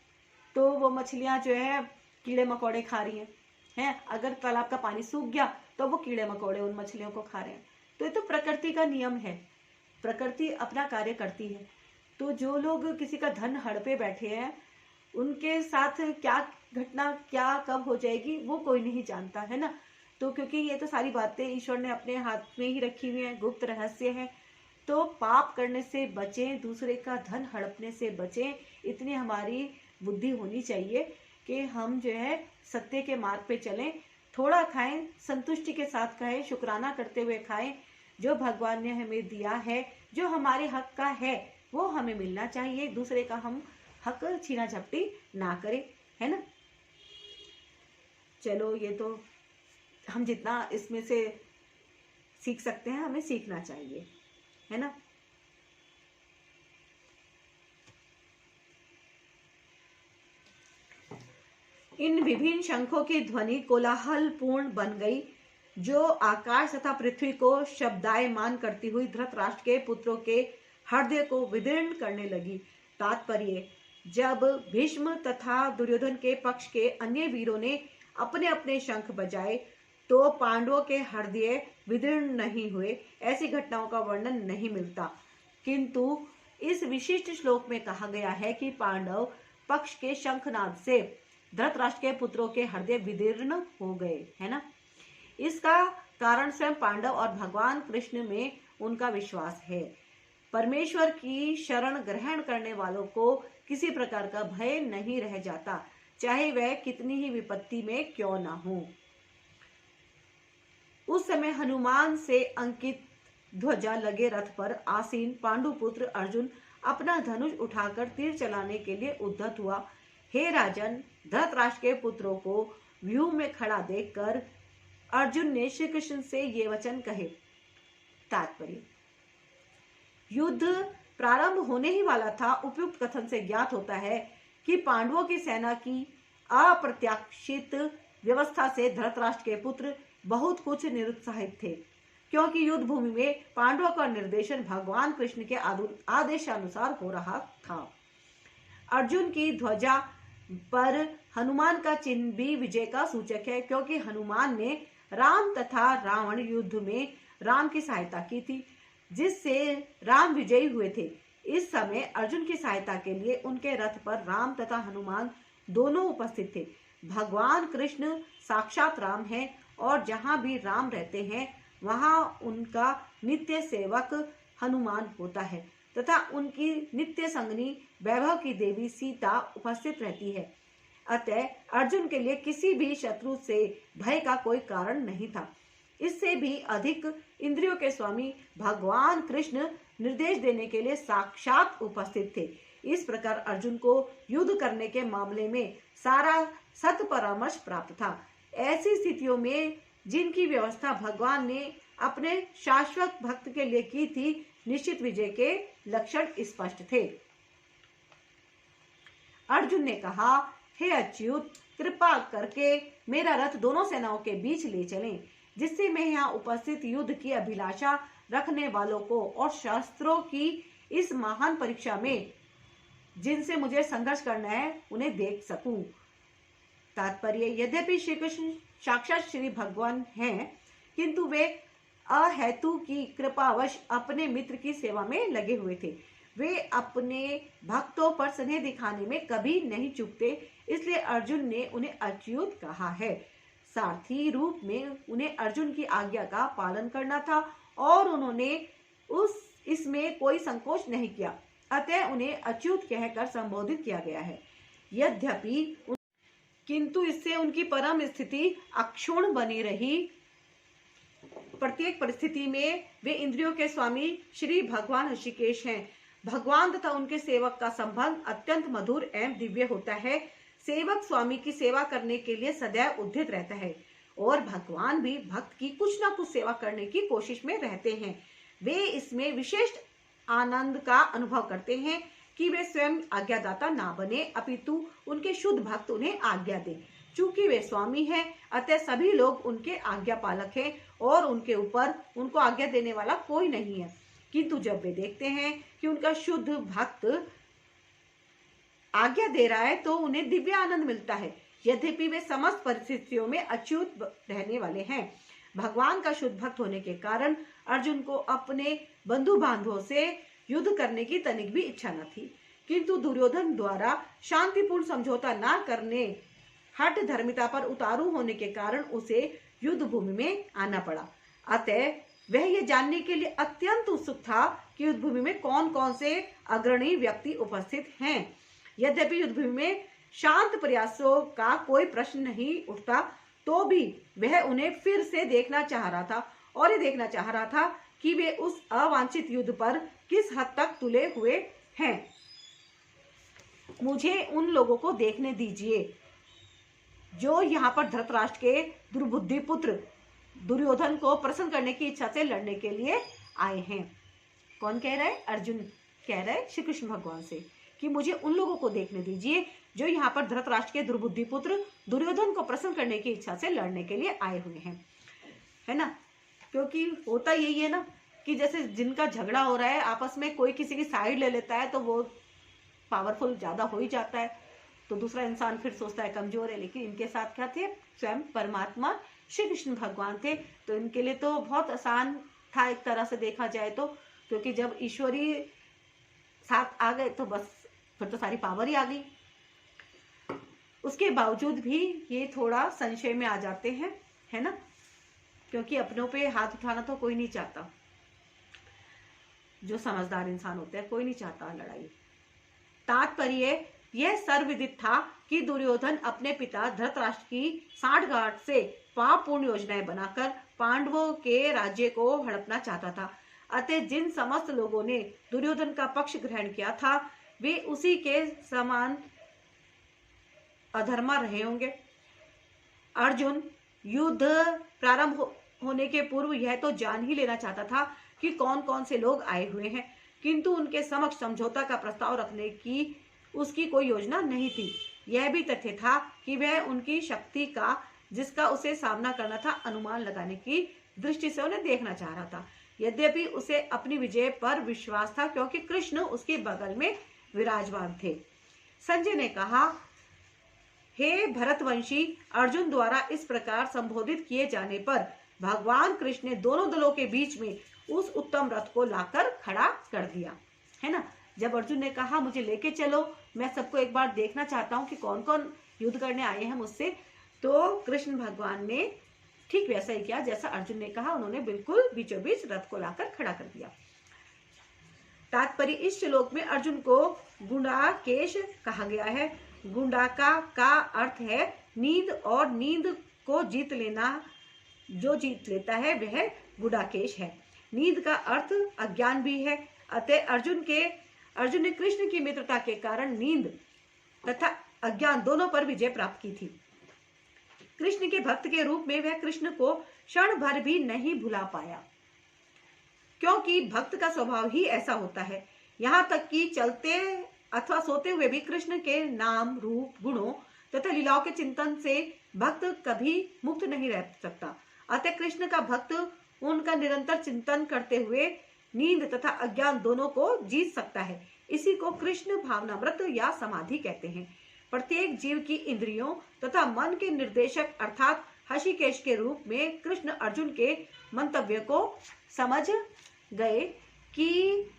तो वो मछलियां जो है कीड़े मकोड़े खा रही हैं, अगर तालाब का पानी सूख गया तो वो कीड़े मकोड़े उन मछलियों को खा रहे हैं। तो ये तो प्रकृति का नियम है, प्रकृति अपना कार्य करती है। तो जो लोग किसी का धन हड़पे बैठे हैं उनके साथ क्या घटना क्या कब हो जाएगी वो कोई नहीं जानता, है ना। तो क्योंकि ये तो सारी बातें ईश्वर ने अपने हाथ में ही रखी हुई हैं, गुप्त रहस्य है। तो पाप करने से बचें, दूसरे का धन हड़पने से बचें, इतनी हमारी बुद्धि होनी चाहिए कि हम जो है सत्य के मार्ग पे चलें। थोड़ा खाएं, संतुष्टि के साथ खाएं, शुक्राना करते हुए खाएं। जो भगवान ने हमें दिया है, जो हमारे हक का है, वो हमें मिलना चाहिए। दूसरे का हम हक छीना झपटी ना करें, है ना। चलो, ये तो हम जितना इसमें से सीख सकते हैं हमें सीखना चाहिए, है ना। इन विभिन्न शंखों की ध्वनि कोलाहल पूर्ण बन गई, जो आकाश तथा पृथ्वी को शब्दायमान करती हुई धृतराष्ट्र के पुत्रों के हृदय को विदीर्ण करने लगी। तात्पर्य, जब भीष्म तथा दुर्योधन के पक्ष के अन्य वीरों ने अपने अपने शंख बजाए तो पांडवों के हृदय विदीर्ण नहीं हुए, ऐसी घटनाओं का वर्णन नहीं मिलता। किंतु इस विशिष्ट श्लोक में कहा गया है कि पांडव पक्ष के शंखनाद से धृतराष्ट्र के पुत्रों के हृदय विदीर्ण हो गए, है ना। इसका कारण स्वयं पांडव और भगवान कृष्ण में उनका विश्वास है। परमेश्वर की शरण ग्रहण करने वालों को किसी प्रकार का भय नहीं रह जाता, चाहे वह कितनी ही विपत्ति में क्यों ना हो। उस समय हनुमान से अंकित ध्वजा लगे रथ पर आसीन पांडुपुत्र अर्जुन अपना धनुष उठाकर तीर चलाने के लिए उद्यत हुआ। हे राजन, धृतराष्ट्र के पुत्रों को व्यूह में खड़ा देखकर अर्जुन ने श्री कृष्ण से ये वचन कहे। तात्पर्य, युद्ध प्रारंभ होने ही वाला था। उपयुक्त कथन से ज्ञात होता है कि पांडवों की सेना की अप्रत्याशित व्यवस्था से धृतराष्ट्र के पुत्र बहुत कुछ निरुत्साहित थे, क्योंकि युद्ध भूमि में पांडवों का निर्देशन भगवान कृष्ण के आदेशानुसार हो रहा था। अर्जुन की ध्वजा पर हनुमान का चिन्ह भी विजय का सूचक है, क्योंकि हनुमान ने राम तथा रावण युद्ध में राम की सहायता की थी, जिससे राम विजयी हुए थे। इस समय अर्जुन की सहायता के लिए उनके रथ पर राम तथा हनुमान दोनों उपस्थित थे। भगवान कृष्ण साक्षात राम हैं और जहाँ भी राम रहते हैं वहाँ उनका नित्य सेवक हनुमान होता है तथा उनकी नित्य संगनी वैभव की देवी सीता उपस्थित रहती है। अतः अर्जुन के लिए किसी भी शत्रु से भय का कोई कारण नहीं था। इससे भी अधिक इंद्रियों के स्वामी भगवान कृष्ण निर्देश देने के लिए साक्षात उपस्थित थे। इस प्रकार अर्जुन को युद्ध करने के मामले में सारा सत परामर्श प्राप्त था। ऐसी स्थितियों में जिनकी व्यवस्था भगवान ने अपने शाश्वत भक्त के लिए की थी, निश्चित विजय के लक्षण स्पष्ट थे। अर्जुन ने कहा, हे अच्युत, कृपा करके मेरा रथ दोनों सेनाओं के बीच ले चलें, जिससे मैं यहाँ उपस्थित युद्ध की अभिलाषा रखने वालों को और शास्त्रों की इस महान परीक्षा में जिनसे मुझे संघर्ष करना है उन्हें देख सकूं। तात्पर्य, यद्यपि श्री कृष्ण साक्षात श्री भगवान हैं, किंतु वे अहेतु की कृपावश अपने मित्र की सेवा में लगे हुए थे। वे अपने भक्तों पर स्नेह दिखाने में कभी नहीं चूकते, इसलिए अर्जुन ने उन्हें अच्युत कहा है। सारथी रूप में उन्हें अर्जुन की आज्ञा का पालन करना था और उन्होंने इसमें कोई संकोच नहीं किया, अतः उन्हें अच्युत कहकर संबोधित किया गया है। यद्यपि किंतु इससे उनकी परम स्थिति अक्षुण्ण बनी रही। प्रत्येक परिस्थिति में वे इंद्रियों के स्वामी श्री भगवान ऋषिकेश हैं। भगवान तथा उनके सेवक का संबंध अत्यंत मधुर एवं दिव्य होता है। सेवक स्वामी की सेवा करने के लिए सदैव उद्यत रहता है और भगवान भी भक्त की कुछ न कुछ सेवा करने की कोशिश में रहते हैं। वे इसमें विशेष आनंद का अनुभव करते हैं, कि वे स्वयं आज्ञादाता ना बने, अपितु उनके शुद्ध भक्त उन्हें आज्ञा दें। चूंकि वे स्वामी हैं, अतः सभी लोग उनके आज्ञा पालक हैं और उनके ऊपर उनको आज्ञा देने वाला कोई नहीं है। किंतु जब वे देखते हैं कि उनका शुद्ध भक्त आज्ञा दे रहा है तो उन्हें दिव्य आनंद मिलता है। यद्यपि वे समस्त परिस्थितियों में अच्युत रहने वाले हैं। भगवान का शुद्ध भक्त होने के कारण अर्जुन को अपने बंधु बांधवों से युद्ध करने की तनिक भी इच्छा न थी, किंतु दुर्योधन द्वारा शांतिपूर्ण समझौता न करने, हठ धर्मिता पर उतारू होने के कारण उसे युद्ध भूमि में आना पड़ा। अतः वह यह जानने के लिए अत्यंत उत्सुक था कि युद्ध भूमि में कौन कौन से अग्रणी व्यक्ति उपस्थित हैं। यद्यपि युद्ध भूमि में शांत प्रयासों का कोई प्रश्न नहीं उठता, तो भी वह उन्हें फिर से देखना चाह रहा था और ये देखना चाह रहा था कि वे उस अवांछित युद्ध पर किस हद तक तुले हुए हैं। मुझे उन लोगों को देखने दीजिए जो यहाँ पर धृतराष्ट्र के दुर्बुद्धि पुत्र दुर्योधन को प्रसन्न करने की इच्छा से लड़ने के लिए आए हैं। कौन कह रहा है? अर्जुन कह रहा है श्री कृष्ण भगवान से कि मुझे उन लोगों को देखने दीजिए जो यहाँ पर धृतराष्ट्र के दुर्बुद्धि पुत्र दुर्योधन को प्रसन्न करने की इच्छा से लड़ने के लिए आए हुए हैं, है ना। क्योंकि होता यही है ना कि जैसे जिनका झगड़ा हो रहा है आपस में, कोई किसी की साइड ले लेता है तो वो पावरफुल ज्यादा हो ही जाता है, तो दूसरा इंसान फिर सोचता है कमजोर है। लेकिन इनके साथ क्या थे? स्वयं परमात्मा श्री कृष्ण भगवान थे। तो इनके लिए तो बहुत आसान था एक तरह से देखा जाए तो, क्योंकि जब ईश्वरीय साथ आ गए तो बस फिर तो सारी पावर ही आ गई। उसके बावजूद भी ये थोड़ा संशय में आ जाते हैं, है ना, क्योंकि अपनों पे हाथ उठाना तो कोई नहीं चाहता। जो समझदार इंसान होते हैं कोई नहीं चाहता लड़ाई। तात्पर्य यह सर्वविदित था कि दुर्योधन अपने पिता धृतराष्ट्र की सांठगांठ से पापपूर्ण योजनाएं बनाकर पांडवों के राज्य को हड़पना चाहता था। अतः जिन समस्त लोगों ने दुर्योधन का पक्ष ग्रहण किया था वे उसी के समान अधर्मा रहे होंगे। अर्जुन युद्ध प्रारंभ होने के पूर्व यह तो जान ही लेना चाहता था कि कौन कौन से लोग आए हुए हैं, किंतु उनके समक्ष समझौता का प्रस्ताव रखने की उसकी कोई योजना नहीं थी। यह भी तथ्य था कि वह उनकी शक्ति का, जिसका उसे सामना करना था, अनुमान लगाने की दृष्टि से उन्हें देखना चाह रहा था। यद्यपि उसे अपनी विजय पर विश्वास था, क्योंकि कृष्ण उसके बगल में विराजमान थे। संजय ने कहा, हे भरतवंशी, अर्जुन द्वारा इस प्रकार संबोधित किए जाने पर भगवान कृष्ण ने दोनों दलों के बीच में उस उत्तम रथ को लाकर खड़ा कर दिया, है ना। जब अर्जुन ने कहा मुझे लेके चलो, मैं सबको एक बार देखना चाहता हूँ कि कौन कौन युद्ध करने आए हैं मुझसे, तो कृष्ण भगवान ने ठीक वैसा ही किया जैसा अर्जुन ने कहा। उन्होंने बिल्कुल बीचों बीच रथ को लाकर खड़ा कर दिया। तात्पर्य इस श्लोक में अर्जुन को गुंडाकेश कहा गया है। गुंडाका का अर्थ है नींद, और नींद को जीत लेना, जो जीत लेता है वह गुंडाकेश है। नींद का अर्थ अज्ञान भी है। अतः अर्जुन ने कृष्ण की मित्रता के कारण नींद तथा अज्ञान दोनों पर विजय प्राप्त की थी। कृष्ण के भक्त के रूप में वह कृष्ण को क्षण भर भी नहीं भुला पाया, क्योंकि भक्त का स्वभाव ही ऐसा होता है। यहाँ तक कि चलते अथवा सोते हुए भी कृष्ण के नाम, रूप, गुणों तथा लीलाओं के चिंतन से भक्त कभी मुक्त नहीं रह सकता। अतः कृष्ण का भक्त उनका निरंतर चिंतन करते हुए नींद तथा अज्ञान दोनों को जीत सकता है। इसी को कृष्ण भावनामृत या समाधि कहते हैं। प्रत्येक जीव की इंद्रियों तथा मन के निर्देशक अर्थात हषिकेश के रूप में कृष्ण अर्जुन के मंतव्य को समझ गए कि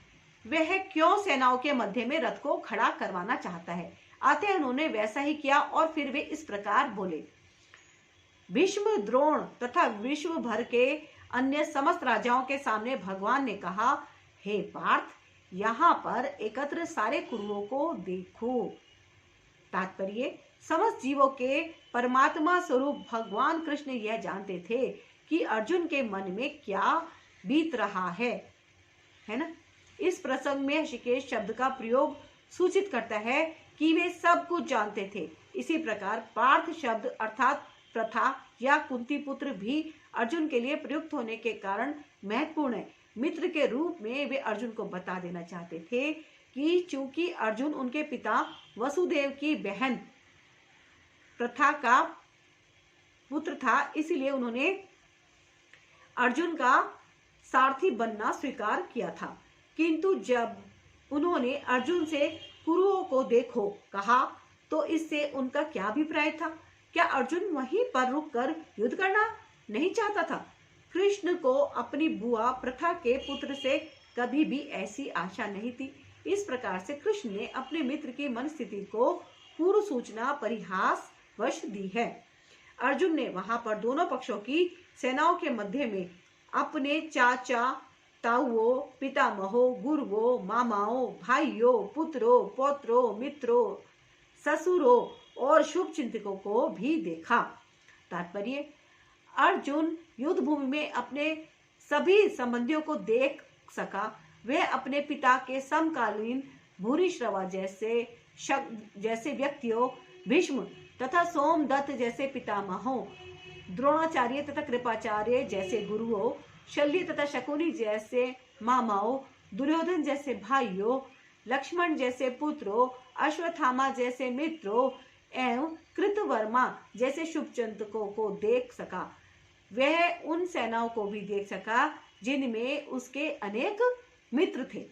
वह क्यों सेनाओं के मध्य में रथ को खड़ा करवाना चाहता है। अतः उन्होंने वैसा ही किया और फिर वे इस प्रकार बोले। भीष्म, द्रोण तथा विश्व भर के अन्य समस्त राजाओं के सामने भगवान ने कहा, हे पार्थ, यहाँ पर एकत्र सारे कुरुओं को देखो। तात्पर्य समस्त जीवों के परमात्मा स्वरूप भगवान कृष्ण यह जानते थे कि अर्जुन के मन में क्या बीत रहा है ना। इस प्रसंग में ऋषिकेश शब्द का प्रयोग सूचित करता है कि वे सब कुछ जानते थे। इसी प्रकार पार्थ शब्द अर्थात प्रथा या कुंती पुत्र भी अर्जुन के लिए प्रयुक्त होने के कारण महत्वपूर्ण है। मित्र के रूप में वे अर्जुन को बता देना चाहते थे कि चूंकि अर्जुन उनके पिता वसुदेव की बहन प्रथा का पुत्र था, इसलिए उन्होंने अर्जुन का सारथी बनना स्वीकार किया था। किंतु जब उन्होंने अर्जुन से कुरुओं को देखो कहा तो इससे उनका क्या अभिप्राय था? क्या अर्जुन वहीं पर रुककर युद्ध करना नहीं चाहता था? कृष्ण को अपनी बुआ प्रथा के पुत्र से कभी भी ऐसी आशा नहीं थी। इस प्रकार से कृष्ण ने अपने मित्र की मनस्थिति को पूर्व सूचना परिहास वश दी है। अर्जुन ने वहां पर दोनों पक्षों की सेनाओं के मध्य में अपने चाचा ताऊओं, पितामहों, गुरुओं, मामाओं, भाइयों, पुत्रों, पौत्रों, मित्रों, ससुरों और शुभ चिंतकों को भी देखा। तात्पर्य, अर्जुन युद्ध भूमि में अपने सभी संबंधियों को देख सका। वह अपने पिता के समकालीन भूरिश्रवा जैसे व्यक्तियों, भीष्म तथा सोमदत्त जैसे पितामहों, द्रोणाचार्य तथा कृपाचार्य जैसे गुरुओं, शल्य तथा शकुनी जैसे मामाओं, दुर्योधन जैसे भाइयों, लक्ष्मण जैसे पुत्रों, अश्वत्थामा जैसे मित्रों एवं कृतवर्मा जैसे शुभचिंतकों को देख सका। वह उन सेनाओं को भी देख सका जिनमें उसके अनेक मित्र थे।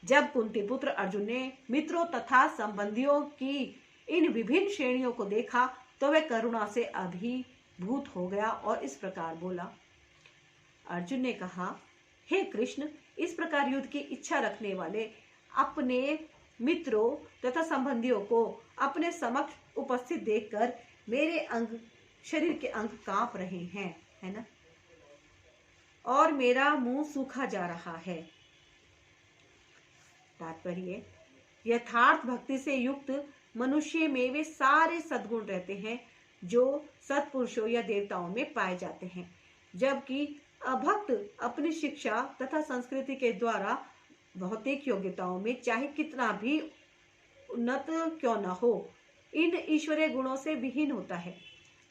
जब कुंती पुत्र अर्जुन ने मित्रों तथा संबंधियों की इन विभिन्न श्रेणियों को देखा तो वह करुणा से अभिभूत हो गया और इस प्रकार बोला। अर्जुन ने कहा, हे कृष्ण, इस प्रकार युद्ध की इच्छा रखने वाले अपने मित्रों तथा संबंधियों को अपने समक्ष उपस्थित देखकर मेरे शरीर के अंग कांप रहे हैं, है ना, और मेरा मुंह सूखा जा रहा है। तात्पर्य, यथार्थ भक्ति से युक्त मनुष्य में वे सारे सद्गुण रहते हैं जो सत्पुरुषों या देवताओं में पाए जाते हैं, जबकि अभक्त अपनी शिक्षा तथा संस्कृति के द्वारा भौतिक योग्यताओं में चाहे कितना भी उन्नत क्यों न हो, इन ईश्वरीय गुणों से विहीन होता है।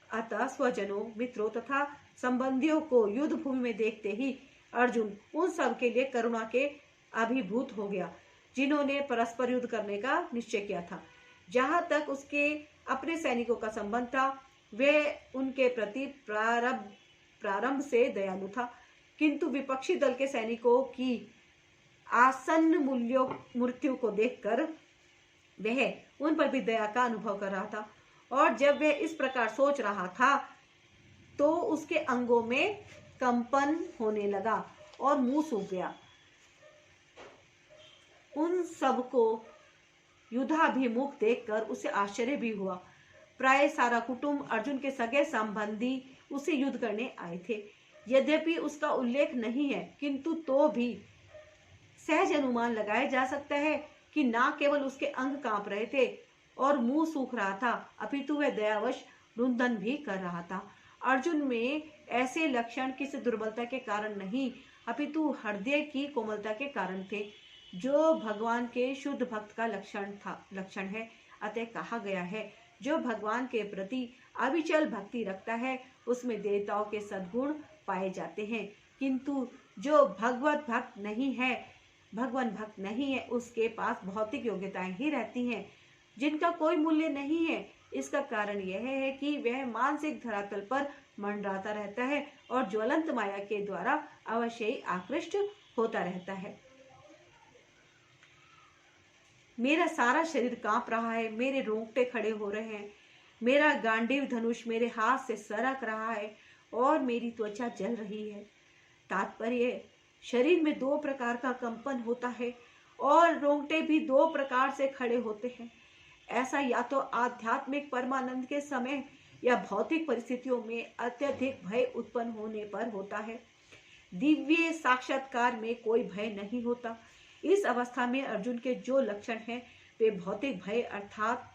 अतः स्वजनों, मित्रों तथा संबंधियों को युद्ध भूमि में देखते ही अर्जुन उन सब के लिए करुणा के अभिभूत हो गया जिन्होंने परस्पर युद्ध करने का निश्चय किया था। जहां तक उसके अपने सैनिकों का संबंध था, वह उनके प्रति प्रारंभ से दयालु था, किंतु विपक्षी दल के सैनिकों की आसन्न मृत्यु को देखकर वह उन पर भी दया का अनुभव कर रहा था। और जब वह इस प्रकार सोच रहा था तो उसके अंगों में कंपन होने लगा और मुंह सूख गया। उन सबको युद्धाभिमुख देखकर उसे आश्चर्य भी हुआ। प्राय सारा कुटुंब, अर्जुन के सगे संबंधी उसे युद्ध करने आए थे। यद्यपि उसका उल्लेख नहीं है, किंतु तो भी सहज अनुमान लगाया जा सकता है कि न केवल उसके अंग कांप रहे थे और मुंह सूख रहा था, अपितु वह दयावश रुंधन भी कर रहा था। अर्जुन में ऐसे लक्षण किसी दुर्बलता के कारण नहीं, अपितु हृदय की कोमलता के कारण थे, जो भगवान के शुद्ध भक्त का लक्षण है। अतः कहा गया है, जो भगवान के प्रति अविचल भक्ति रखता है उसमें देवताओं के सद्गुण पाए जाते हैं, किंतु जो भगवत भक्त नहीं है, भगवान भक्त नहीं है, उसके पास भौतिक योग्यताएं ही रहती हैं जिनका कोई मूल्य नहीं है। इसका कारण यह है कि वह मानसिक धरातल पर मंडराता रहता है और ज्वलंत माया के द्वारा अवश्य ही आकृष्ट होता रहता है। मेरा सारा शरीर कांप रहा है, मेरे रोंगटे खड़े हो रहे हैं, मेरा गांडीव धनुष मेरे हाथ से सरक रहा है और मेरी त्वचा जल रही है। तात्पर्य, शरीर में दो प्रकार का कंपन होता है और रोंगटे भी दो प्रकार से खड़े होते हैं। ऐसा या तो आध्यात्मिक परमानंद के समय या भौतिक परिस्थितियों में अत्यधिक भय उत्पन्न होने पर होता है। दिव्य साक्षात्कार में कोई भय नहीं होता। इस अवस्था में अर्जुन के जो लक्षण हैं वे भौतिक भय अर्थात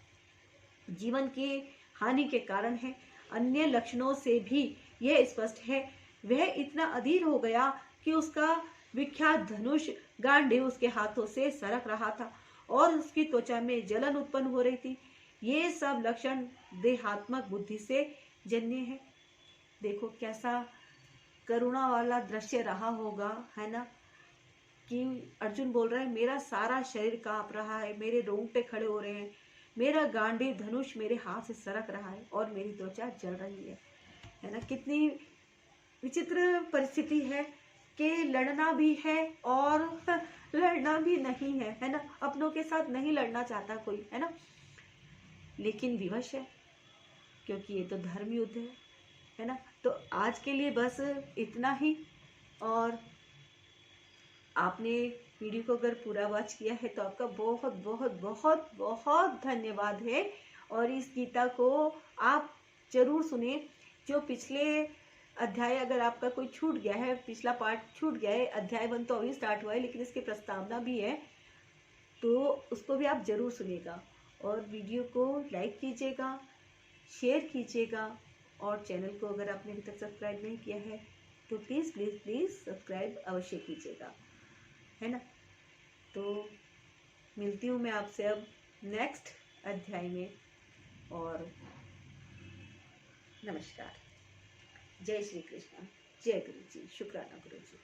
जीवन की हानि के कारण है। अन्य लक्षणों से भी यह स्पष्ट है, वह इतना अधीर हो गया कि उसका विख्यात धनुष गांडीव उसके हाथों से सरक रहा था और उसकी त्वचा में जलन उत्पन्न हो रही थी। ये सब लक्षण देहात्मक बुद्धि से जन्य है। देखो कैसा करुणा वाला दृश्य रहा होगा, है ना। कि अर्जुन बोल रहा है मेरा सारा शरीर कांप रहा है, मेरे रोंगटे खड़े हो रहे हैं, मेरा गांडीव धनुष मेरे हाथ से सरक रहा है और मेरी त्वचा जल रही है ना। कितनी विचित्र परिस्थिति है कि लड़ना भी है और लड़ना भी नहीं है ना। अपनों के साथ नहीं लड़ना चाहता कोई, है ना, लेकिन विवश है क्योंकि ये तो धर्म युद्ध है ना। तो आज के लिए बस इतना ही। और आपने वीडियो को अगर पूरा वॉच किया है तो आपका बहुत बहुत बहुत बहुत धन्यवाद है। और इस गीता को आप जरूर सुने। जो पिछले अध्याय अगर आपका कोई छूट गया है, पिछला पार्ट छूट गया है, अध्याय 1 तो अभी स्टार्ट हुआ है लेकिन इसकी प्रस्तावना भी है, तो उसको भी आप जरूर सुनिएगा। और वीडियो को लाइक कीजिएगा, शेयर कीजिएगा, और चैनल को अगर आपने अभी तक सब्सक्राइब नहीं किया है तो प्लीज़ प्लीज़ प्लीज़ सब्सक्राइब अवश्य कीजिएगा, है ना। तो मिलती हूँ मैं आपसे अब नेक्स्ट अध्याय में। और नमस्कार, जय श्री कृष्ण, जय गुरु जी, शुक्राना गुरु जी।